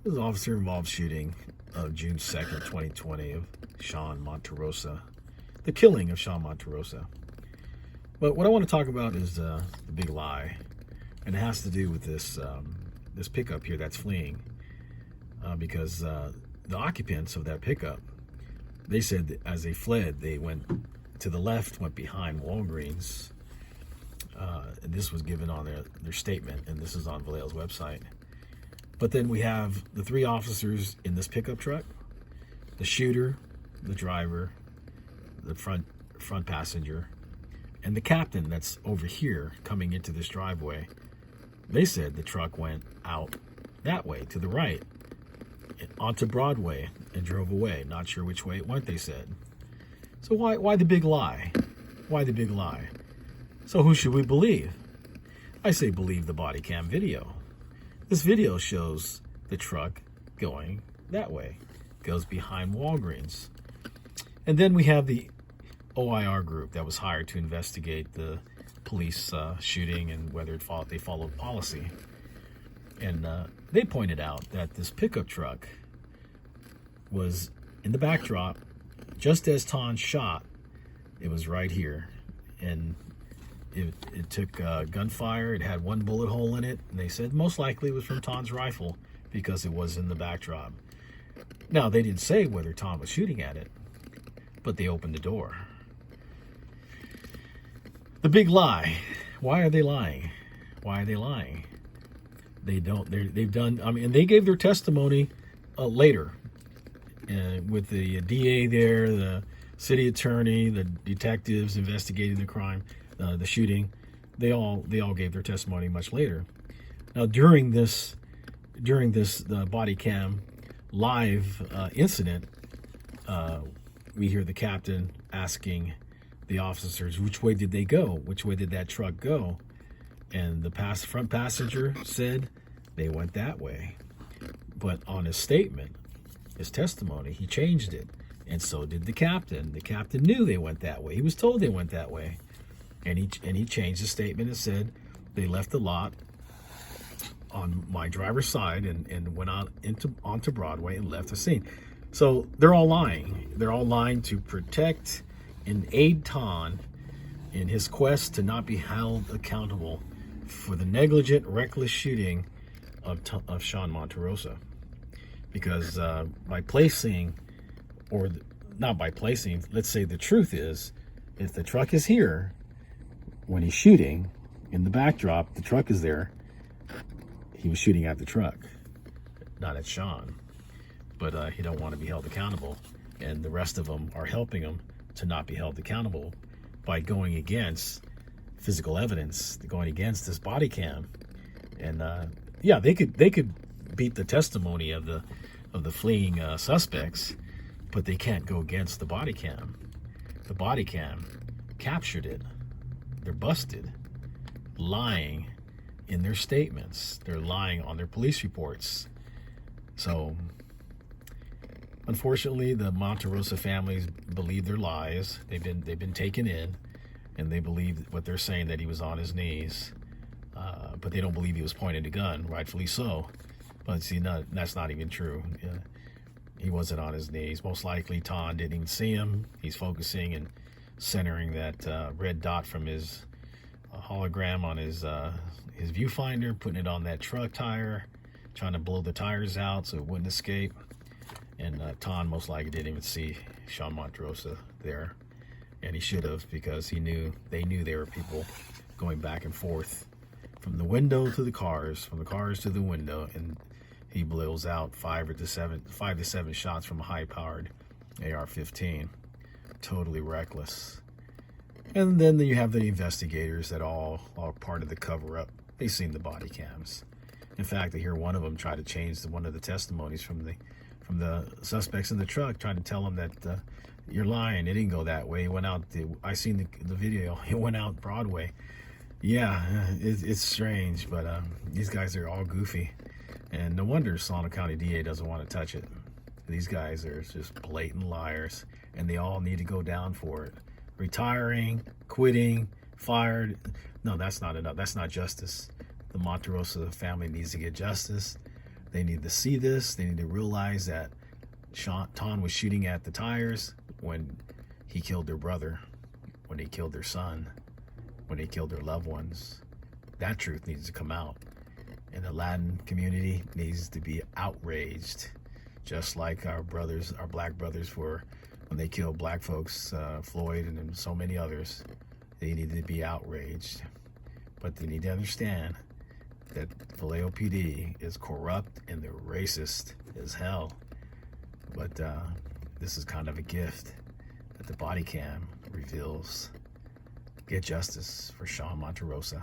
This is an officer-involved shooting of June 2nd, 2020 of Sean Monterrosa, the killing of Sean Monterrosa. But what I want to talk about is the big lie, and it has to do with this pickup here that's fleeing, because the occupants of that pickup, they said that as they fled, they went to the left, went behind Walgreens, and this was given on their statement, and this is on Vallejo's website. But then we have the three officers in this pickup truck, the shooter, the driver, the front passenger, and the captain that's over here coming into this driveway. They said the truck went out that way to the right onto Broadway and drove away. Not sure which way it went, they said. So why the big lie? Why the big lie? So who should we believe? I say believe the body cam video. This video shows the truck going that way, goes behind Walgreens. And then we have the OIR group that was hired to investigate the police shooting and whether they followed policy. And they pointed out that this pickup truck was in the backdrop just as Tonn shot. It was right here. And it took gunfire. It had one bullet hole in it. And they said most likely it was from Tonn's rifle because it was in the backdrop. Now, they didn't say whether Tonn was shooting at it, but they opened the door. The big lie. Why are they lying? Why are they lying? They've done, and they gave their testimony later with the DA there, the city attorney, the detectives investigating the crime, the shooting. They all gave their testimony much later. Now, during this body cam live incident, we hear the captain asking the officers, which way did they go? Which way did that truck go? And the front passenger said they went that way. But on his statement, his testimony, he changed it. And so did the captain. The captain knew they went that way. He was told they went that way. And he changed the statement and said they left the lot on my driver's side and went out onto Broadway and left the scene. So they're all lying. They're all lying to protect and aid Tonn in his quest to not be held accountable for the negligent, reckless shooting of Sean Monterrosa. Because by placing, or not by placing, let's say the truth is, if the truck is here, when he's shooting in the backdrop, the truck is there, he was shooting at the truck, not at Sean. But he don't want to be held accountable, and the rest of them are helping him to not be held accountable by going against physical evidence, going against this body cam. And yeah, they could beat the testimony of the fleeing suspects, but they can't go against the body cam. The body cam captured it. They're busted, lying in their statements. They're lying on their police reports. So unfortunately, the Monterrosa families believe their lies. They've been taken in, and they believe what they're saying, that he was on his knees. But they don't believe he was pointing a gun, rightfully so. But see, that's not even true. He wasn't on his knees. Most likely, Tonn didn't even see him. He's focusing and centering that red dot from his hologram on his viewfinder, putting it on that truck tire, trying to blow the tires out so it wouldn't escape. And Tonn most likely didn't even see Sean Monterrosa there. And he should have, because they knew there were people going back and forth from the window to the cars, from the cars to the window, and he blows out 5 to 7 shots from a high-powered AR-15. Totally reckless. And then you have the investigators that all are part of the cover-up. They've seen the body cams. In fact, I hear one of them try to change one of the testimonies from the suspects in the truck, trying to tell them that you're lying. It didn't go that way. It went out. I seen the video. It went out Broadway. Yeah, it's strange, but these guys are all goofy, and no wonder Solano County DA doesn't want to touch it. These guys are just blatant liars, and they all need to go down for it. Retiring, quitting, fired. No, that's not enough. That's not justice. The Monterrosa family needs to get justice. They need to see this. They need to realize that Tonn was shooting at the tires when he killed their brother, when he killed their son, when he killed their loved ones. That truth needs to come out. And the Latin community needs to be outraged, just like our brothers, our black brothers were when they killed black folks, Floyd and so many others. They need to be outraged. But they need to understand that Vallejo PD is corrupt and they're racist as hell. But this is kind of a gift that the body cam reveals. Get justice for Sean Monterrosa.